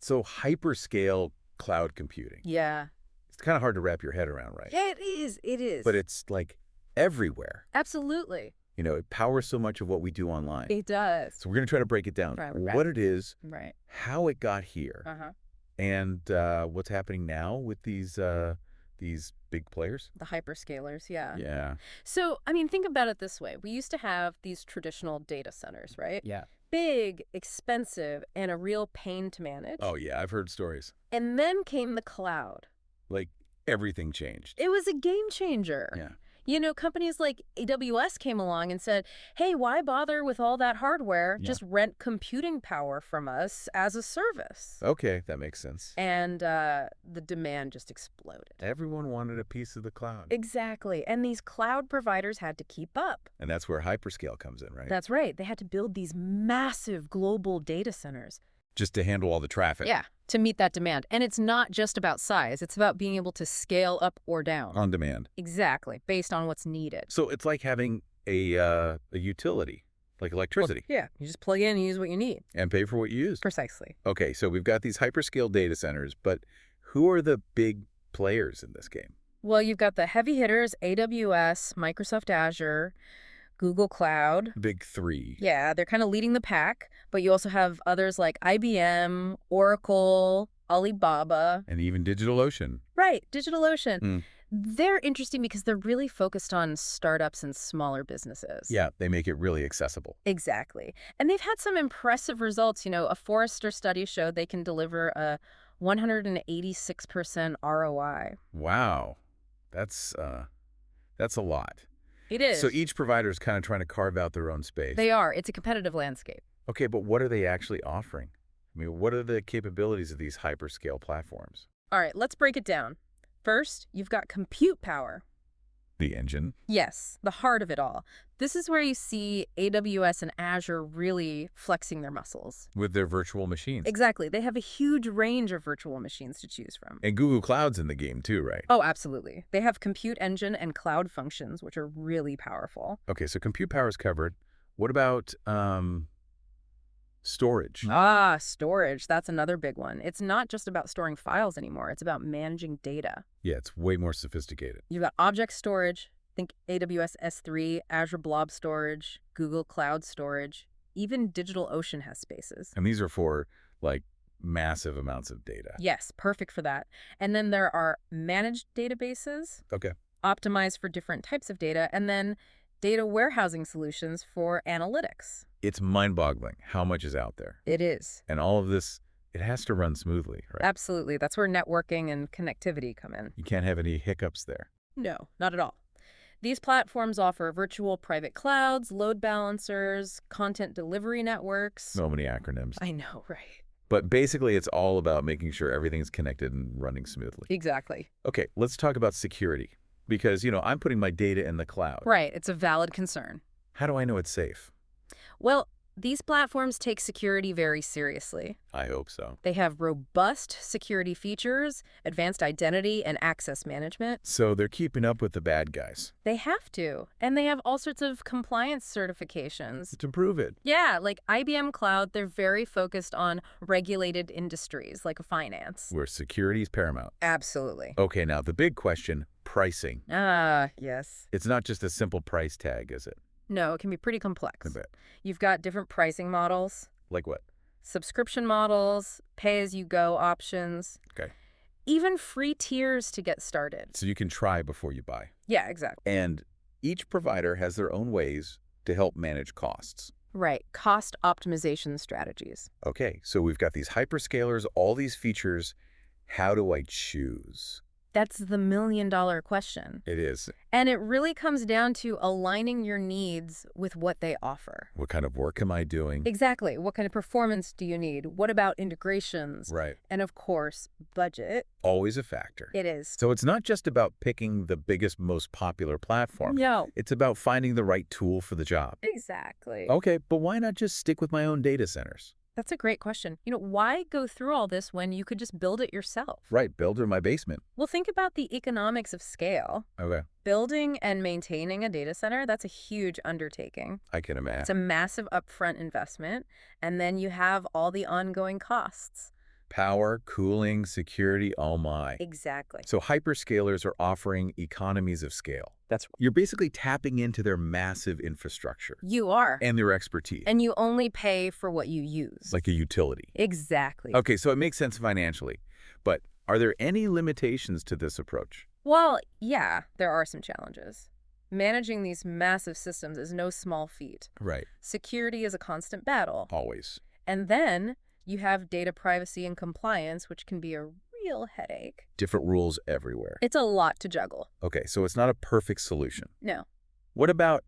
So hyperscale cloud computing. Yeah. It's kind of hard to wrap your head around, right? Yeah, it is. It is. But it's like everywhere. Absolutely. It powers so much of what we do online. It does. So we're going to try to break it down. Right. What it is, Right. how it got here, Uh-huh. and what's happening now with these big players. The hyperscalers, yeah. Yeah. So, I mean, think about it this way. We used to have these traditional data centers, right? Yeah. Big, expensive, and a real pain to manage. Oh, yeah. I've heard stories. And then came the cloud. Like, everything changed. It was a game changer. Yeah. Companies like AWS came along and said, hey, why bother with all that hardware? Yeah. Just rent computing power from us as a service. Okay, that makes sense. And the demand just exploded. Everyone wanted a piece of the cloud. Exactly. And these cloud providers had to keep up. And that's where hyperscale comes in, right? That's right. They had to build these massive global data centers. Just to handle all the traffic. Yeah, to meet that demand. And it's not just about size. It's about being able to scale up or down. On demand. Exactly, based on what's needed. So it's like having a utility, like electricity. Well, yeah, you just plug in and use what you need. And pay for what you use. Precisely. Okay, so we've got these hyperscale data centers, but who are the big players in this game? Well, you've got the heavy hitters, AWS, Microsoft Azure, Google Cloud. Big three. Yeah, they're kind of leading the pack, but you also have others like IBM, Oracle, Alibaba. And even DigitalOcean. Right, DigitalOcean. Mm. They're interesting because they're really focused on startups and smaller businesses. Yeah, they make it really accessible. Exactly. And they've had some impressive results. A Forrester study showed they can deliver a 186% ROI. Wow. That's a lot. It is. So each provider is kind of trying to carve out their own space. They are. It's a competitive landscape. Okay, but what are they actually offering? I mean, what are the capabilities of these hyperscale platforms? All right, let's break it down. First, you've got compute power. The engine. Yes, the heart of it all. This is where you see AWS and Azure really flexing their muscles. With their virtual machines. Exactly. They have a huge range of virtual machines to choose from. And Google Cloud's in the game too, right? Oh, absolutely. They have compute engine and cloud functions, which are really powerful. Okay, so compute power is covered. What about storage? Storage. That's another big one. It's not just about storing files anymore. It's about managing data. Yeah, it's way more sophisticated. You've got object storage. Think AWS S3, Azure Blob Storage, Google Cloud Storage. Even DigitalOcean has spaces. And these are for, like, massive amounts of data. Yes, perfect for that. And then there are managed databases. Okay. Optimized for different types of data. And then data warehousing solutions for analytics. It's mind-boggling how much is out there. It is. And all of this, it has to run smoothly, right? Absolutely. That's where networking and connectivity come in. You can't have any hiccups there. No, not at all. These platforms offer virtual private clouds, load balancers, content delivery networks. So many acronyms. I know, right? But basically, it's all about making sure everything's connected and running smoothly. Exactly. Okay, let's talk about security. Because, I'm putting my data in the cloud. Right. It's a valid concern. How do I know it's safe? Well, these platforms take security very seriously. I hope so. They have robust security features, advanced identity, and access management. So they're keeping up with the bad guys. They have to. And they have all sorts of compliance certifications. To prove it. Yeah, like IBM Cloud, they're very focused on regulated industries like finance. Where security is paramount. Absolutely. Okay, now the big question, pricing. Yes. It's not just a simple price tag, is it? No, it can be pretty complex. I bet. You've got different pricing models. Like what? Subscription models, pay-as-you-go options. Okay. Even free tiers to get started. So you can try before you buy. Yeah, exactly. And each provider has their own ways to help manage costs. Right. Cost optimization strategies. Okay, so we've got these hyperscalers, all these features. How do I choose? That's the million-dollar question. It is. And it really comes down to aligning your needs with what they offer. What kind of work am I doing? Exactly. What kind of performance do you need? What about integrations? Right. And of course, budget. Always a factor. It is. So it's not just about picking the biggest, most popular platform. No. It's about finding the right tool for the job. Exactly. Okay, but why not just stick with my own data centers? That's a great question. Why go through all this when you could just build it yourself? Right, build in my basement. Well, think about the economics of scale. Okay. Building and maintaining a data center, that's a huge undertaking. I can imagine. It's a massive upfront investment, and then you have all the ongoing costs. Power, cooling, security, oh my. Exactly. So hyperscalers are offering economies of scale. That's You're basically tapping into their massive infrastructure You are. and their expertise, And you only pay for what you use. like a utility. Exactly. Okay, so it makes sense financially. But are there any limitations to this approach? Well, yeah, there are some challenges. Managing these massive systems is no small feat. Right. Security is a constant battle. Always. And then you have data privacy and compliance, which can be a real headache. Different rules everywhere. It's a lot to juggle. Okay, so it's not a perfect solution. No. What about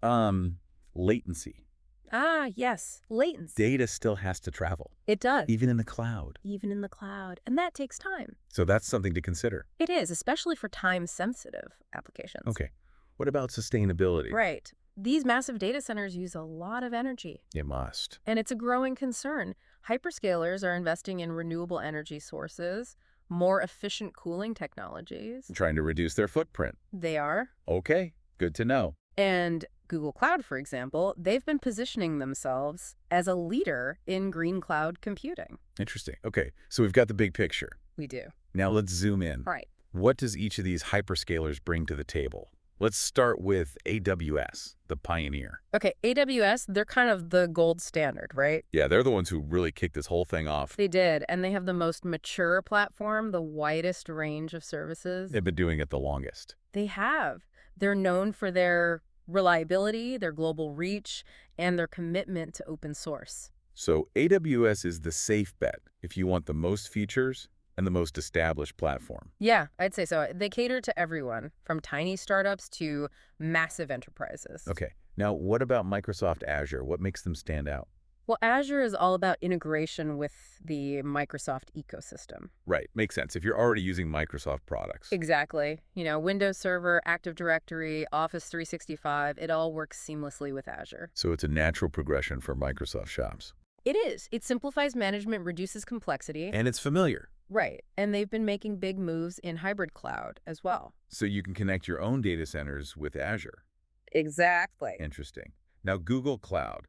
latency? Ah, yes, latency. Data still has to travel, It does. even in the cloud. Even in the cloud. And that takes time. So that's something to consider. It is, especially for time-sensitive applications. Okay. What about sustainability? Right. These massive data centers use a lot of energy. It must. And it's a growing concern. Hyperscalers are investing in renewable energy sources, more efficient cooling technologies. Trying to reduce their footprint. They are. Okay, good to know. And Google Cloud, for example, they've been positioning themselves as a leader in green cloud computing. Interesting. Okay, so we've got the big picture. We do. Now let's zoom in. All right. What does each of these hyperscalers bring to the table? Let's start with AWS, the pioneer. Okay, AWS, they're kind of the gold standard, right? Yeah, they're the ones who really kicked this whole thing off. They did, and they have the most mature platform, the widest range of services. They've been doing it the longest. They have. They're known for their reliability, their global reach, and their commitment to open source. So AWS is the safe bet if you want the most features and the most established platform. Yeah, I'd say so. They cater to everyone, from tiny startups to massive enterprises. Okay, now what about Microsoft Azure? What makes them stand out? Well, Azure is all about integration with the Microsoft ecosystem. Right, makes sense if you're already using Microsoft products. Exactly. You know, Windows Server, Active Directory, Office 365, it all works seamlessly with Azure. So it's a natural progression for Microsoft shops. It is. It simplifies management, reduces complexity. And it's familiar. Right. And they've been making big moves in hybrid cloud as well. So you can connect your own data centers with Azure. Exactly. Interesting. Now Google Cloud,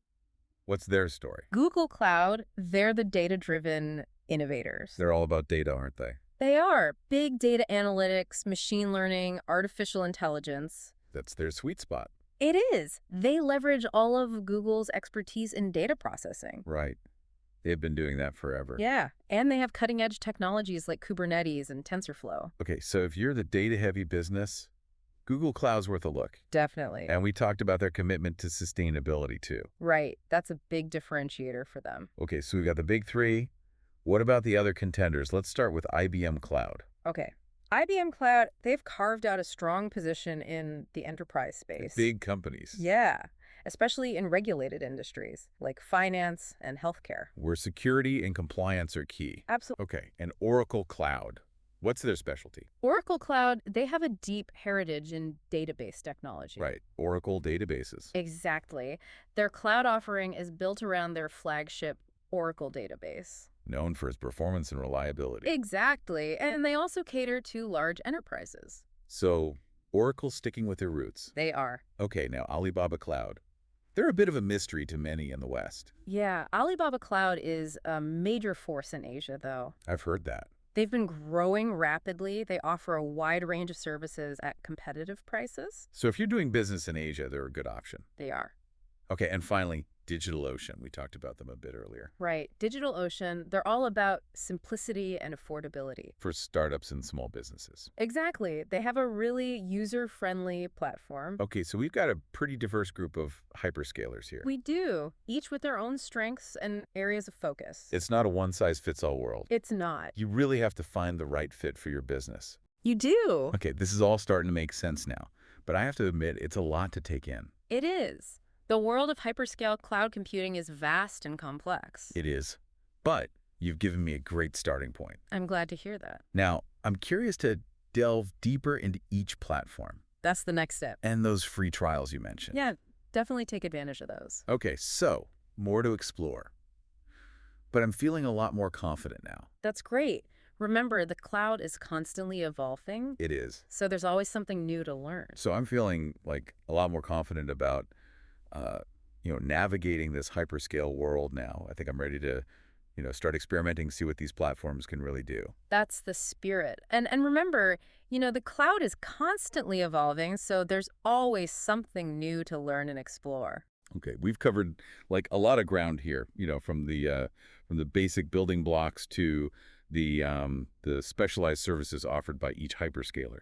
what's their story? Google Cloud, they're the data-driven innovators. They're all about data, aren't they? They are. Big data analytics, machine learning, artificial intelligence. That's their sweet spot. It is. They leverage all of Google's expertise in data processing. Right. They've been doing that forever. Yeah, and they have cutting-edge technologies like Kubernetes and TensorFlow. Okay, so if you're the data-heavy business, Google Cloud's worth a look. Definitely. And we talked about their commitment to sustainability, too. Right. That's a big differentiator for them. Okay, so we've got the big three. What about the other contenders? Let's start with IBM Cloud. Okay. IBM Cloud, they've carved out a strong position in the enterprise space. Big companies. Yeah, especially in regulated industries like finance and healthcare. Where security and compliance are key. Absolutely. Okay, and Oracle Cloud. What's their specialty? Oracle Cloud, they have a deep heritage in database technology. Right, Oracle databases. Exactly. Their cloud offering is built around their flagship Oracle database. Known for its performance and reliability. Exactly. And they also cater to large enterprises. So, Oracle's sticking with their roots. They are. Okay, now Alibaba Cloud. They're a bit of a mystery to many in the West. Yeah, Alibaba Cloud is a major force in Asia, though. I've heard that. They've been growing rapidly. They offer a wide range of services at competitive prices. So if you're doing business in Asia, they're a good option. They are. Okay, and finally, DigitalOcean. We talked about them a bit earlier. Right. DigitalOcean, they're all about simplicity and affordability. For startups and small businesses. Exactly. They have a really user-friendly platform. Okay, so we've got a pretty diverse group of hyperscalers here. We do, each with their own strengths and areas of focus. It's not a one-size-fits-all world. It's not. You really have to find the right fit for your business. You do. Okay, this is all starting to make sense now, but I have to admit, it's a lot to take in. It is. The world of hyperscale cloud computing is vast and complex. It is. But you've given me a great starting point. I'm glad to hear that. Now, I'm curious to delve deeper into each platform. That's the next step. And those free trials you mentioned. Yeah, definitely take advantage of those. Okay, so more to explore. But I'm feeling a lot more confident now. That's great. Remember, the cloud is constantly evolving. It is. So there's always something new to learn. So I'm feeling like a lot more confident about navigating this hyperscale world now. I think I'm ready to, start experimenting, see what these platforms can really do. That's the spirit. And remember, the cloud is constantly evolving, so there's always something new to learn and explore. Okay, we've covered like a lot of ground here, from the basic building blocks to the specialized services offered by each hyperscaler.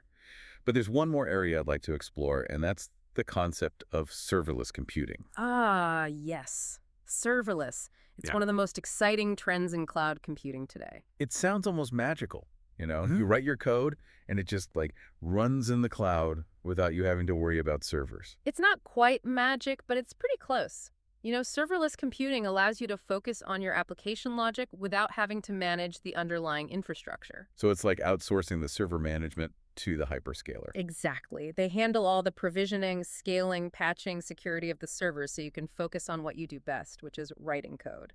But there's one more area I'd like to explore, and that's the concept of serverless computing. Ah, yes. Serverless. It's Yeah. one of the most exciting trends in cloud computing today. It sounds almost magical. You write your code and it just like runs in the cloud without you having to worry about servers. It's not quite magic, but it's pretty close. Serverless computing allows you to focus on your application logic without having to manage the underlying infrastructure. So it's like outsourcing the server management to the hyperscaler. Exactly. They handle all the provisioning, scaling, patching, security of the servers so you can focus on what you do best, which is writing code.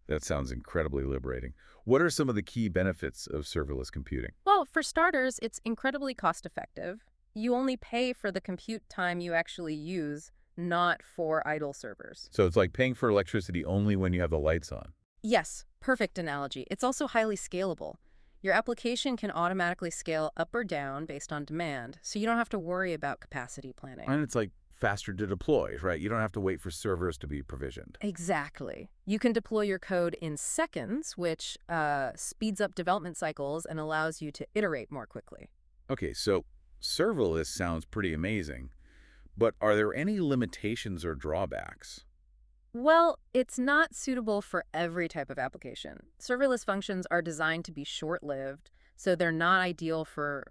That sounds incredibly liberating. What are some of the key benefits of serverless computing? Well, for starters, it's incredibly cost effective. You only pay for the compute time you actually use, not for idle servers. So it's like paying for electricity only when you have the lights on. Yes, perfect analogy. It's also highly scalable. Your application can automatically scale up or down based on demand, so you don't have to worry about capacity planning. And it's like faster to deploy, right? You don't have to wait for servers to be provisioned. Exactly. You can deploy your code in seconds, which speeds up development cycles and allows you to iterate more quickly. Okay, so serverless sounds pretty amazing, but are there any limitations or drawbacks? Well, it's not suitable for every type of application. Serverless functions are designed to be short-lived, so they're not ideal for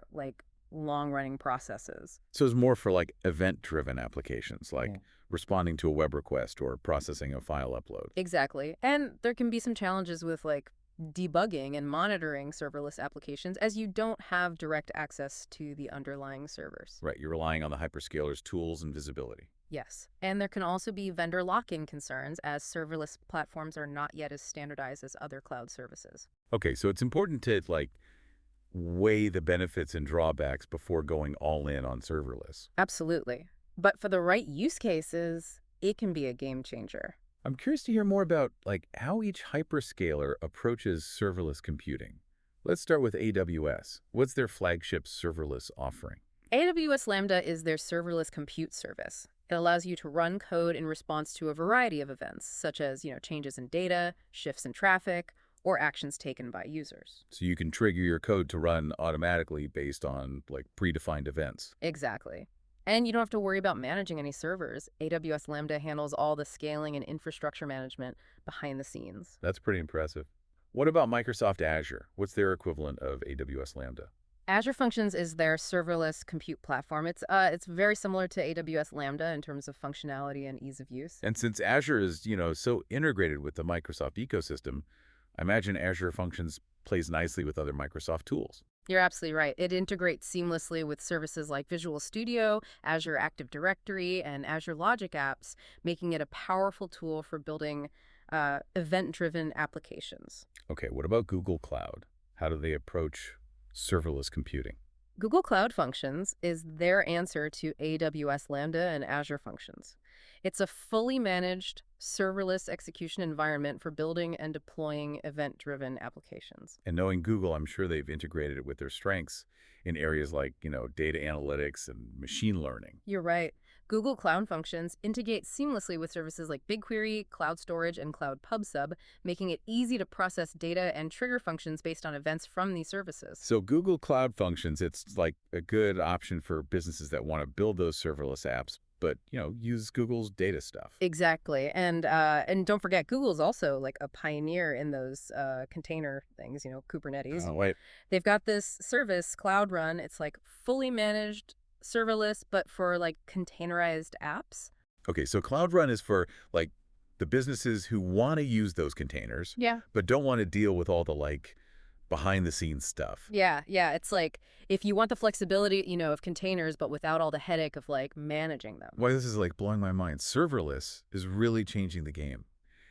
long-running processes. So it's more for like event-driven applications, like Yeah. responding to a web request or processing a file upload. Exactly. And there can be some challenges with debugging and monitoring serverless applications as you don't have direct access to the underlying servers. Right, you're relying on the hyperscalers' tools and visibility. Yes. And there can also be vendor lock-in concerns as serverless platforms are not yet as standardized as other cloud services. Okay, so it's important to like weigh the benefits and drawbacks before going all in on serverless. Absolutely. But for the right use cases, it can be a game changer. I'm curious to hear more about like how each hyperscaler approaches serverless computing. Let's start with AWS. What's their flagship serverless offering? AWS Lambda is their serverless compute service. It allows you to run code in response to a variety of events, such as, changes in data, shifts in traffic, or actions taken by users. So you can trigger your code to run automatically based on like predefined events. Exactly. And you don't have to worry about managing any servers. AWS Lambda handles all the scaling and infrastructure management behind the scenes. That's pretty impressive. What about Microsoft Azure? What's their equivalent of AWS Lambda? Azure Functions is their serverless compute platform. It's very similar to AWS Lambda in terms of functionality and ease of use. And since Azure is, so integrated with the Microsoft ecosystem, I imagine Azure Functions plays nicely with other Microsoft tools. You're absolutely right. It integrates seamlessly with services like Visual Studio, Azure Active Directory, and Azure Logic apps, making it a powerful tool for building event-driven applications. Okay, what about Google Cloud? How do they approach serverless computing? Google Cloud Functions is their answer to AWS Lambda and Azure Functions. It's a fully managed serverless execution environment for building and deploying event-driven applications. And knowing Google, I'm sure they've integrated it with their strengths in areas like, data analytics and machine learning. You're right. Google Cloud Functions integrate seamlessly with services like BigQuery, Cloud Storage, and Cloud PubSub, making it easy to process data and trigger functions based on events from these services. So Google Cloud Functions, it's like a good option for businesses that want to build those serverless apps, but, use Google's data stuff. Exactly. And don't forget, Google's also like a pioneer in those container things, Kubernetes. Oh, wait. They've got this service, Cloud Run. It's like fully managed serverless, but for like containerized apps. Okay, so Cloud Run is for like the businesses who want to use those containers, Yeah. but don't want to deal with all the like behind the scenes stuff. Yeah. It's like if you want the flexibility, of containers, but without all the headache of like managing them. Why this is like blowing my mind. Serverless is really changing the game.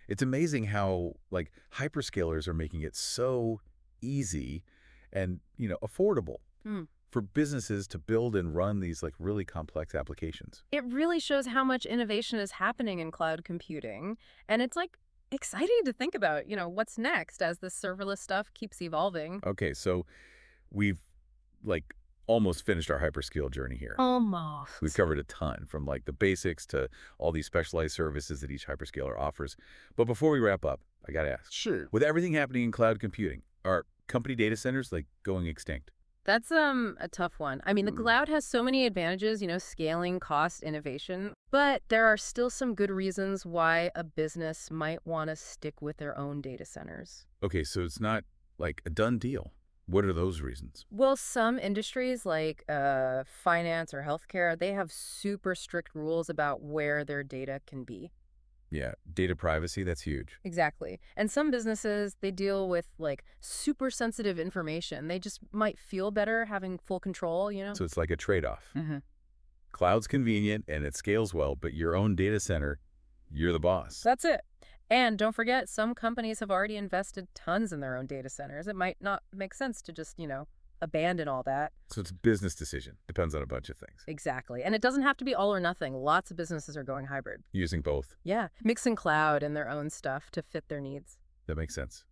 It's amazing how like hyperscalers are making it so easy and, affordable Hmm. for businesses to build and run these like really complex applications. It really shows how much innovation is happening in cloud computing. And exciting to think about, what's next as this serverless stuff keeps evolving. Okay, so we've like almost finished our hyperscale journey here. We've Almost. covered a ton, from like the basics to all these specialized services that each hyperscaler offers. But before we wrap up, I got to ask, Sure. with everything happening in cloud computing, are company data centers like going extinct? That's a tough one. I mean, the cloud has so many advantages, scaling, cost, innovation, but there are still some good reasons why a business might want to stick with their own data centers. Okay, so it's not like a done deal. What are those reasons? Well, some industries like finance or healthcare, they have super strict rules about where their data can be. Yeah, data privacy, that's huge. Exactly. And some businesses, they deal with like super sensitive information. They just might feel better having full control. So it's like a trade-off. Hmm. Cloud's convenient and it scales well, but your own data center, you're the boss. That's it. And don't forget, some companies have already invested tons in their own data centers. It might not make sense to just, abandon all that. So it's a business decision. Depends on a bunch of things. Exactly. And it doesn't have to be all or nothing. Lots of businesses are going hybrid. Using both. Yeah, mixing cloud and their own stuff to fit their needs. That makes sense.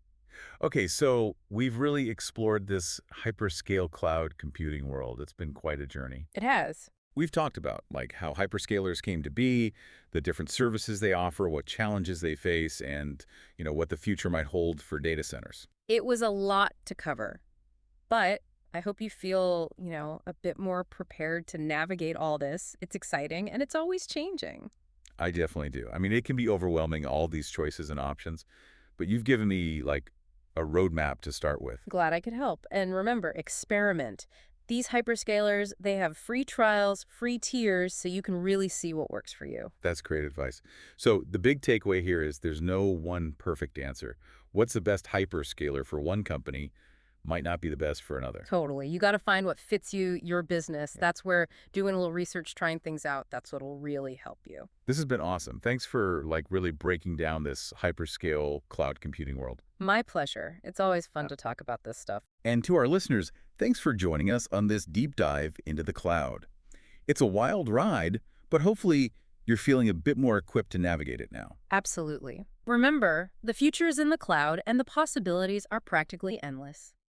Okay, so we've really explored this hyperscale cloud computing world. It's been quite a journey. It has. We've talked about like how hyperscalers came to be, the different services they offer, what challenges they face, and what the future might hold for data centers. It was a lot to cover, but I hope you feel, a bit more prepared to navigate all this. It's exciting and it's always changing. I definitely do. I mean, it can be overwhelming, all these choices and options, but you've given me like a roadmap to start with. Glad I could help. And remember, experiment. These hyperscalers, they have free trials, free tiers, so you can really see what works for you. That's great advice. So the big takeaway here is there's no one perfect answer. What's the best hyperscaler for one company might not be the best for another. Totally. You got to find what fits you, your business. Yeah. That's where doing a little research, trying things out, that's what will really help you. This has been awesome. Thanks for like really breaking down this hyperscale cloud computing world. My pleasure. It's always fun to talk about this stuff. And to our listeners, thanks for joining us on this deep dive into the cloud. It's a wild ride, but hopefully you're feeling a bit more equipped to navigate it now. Absolutely. Remember, the future is in the cloud and the possibilities are practically endless.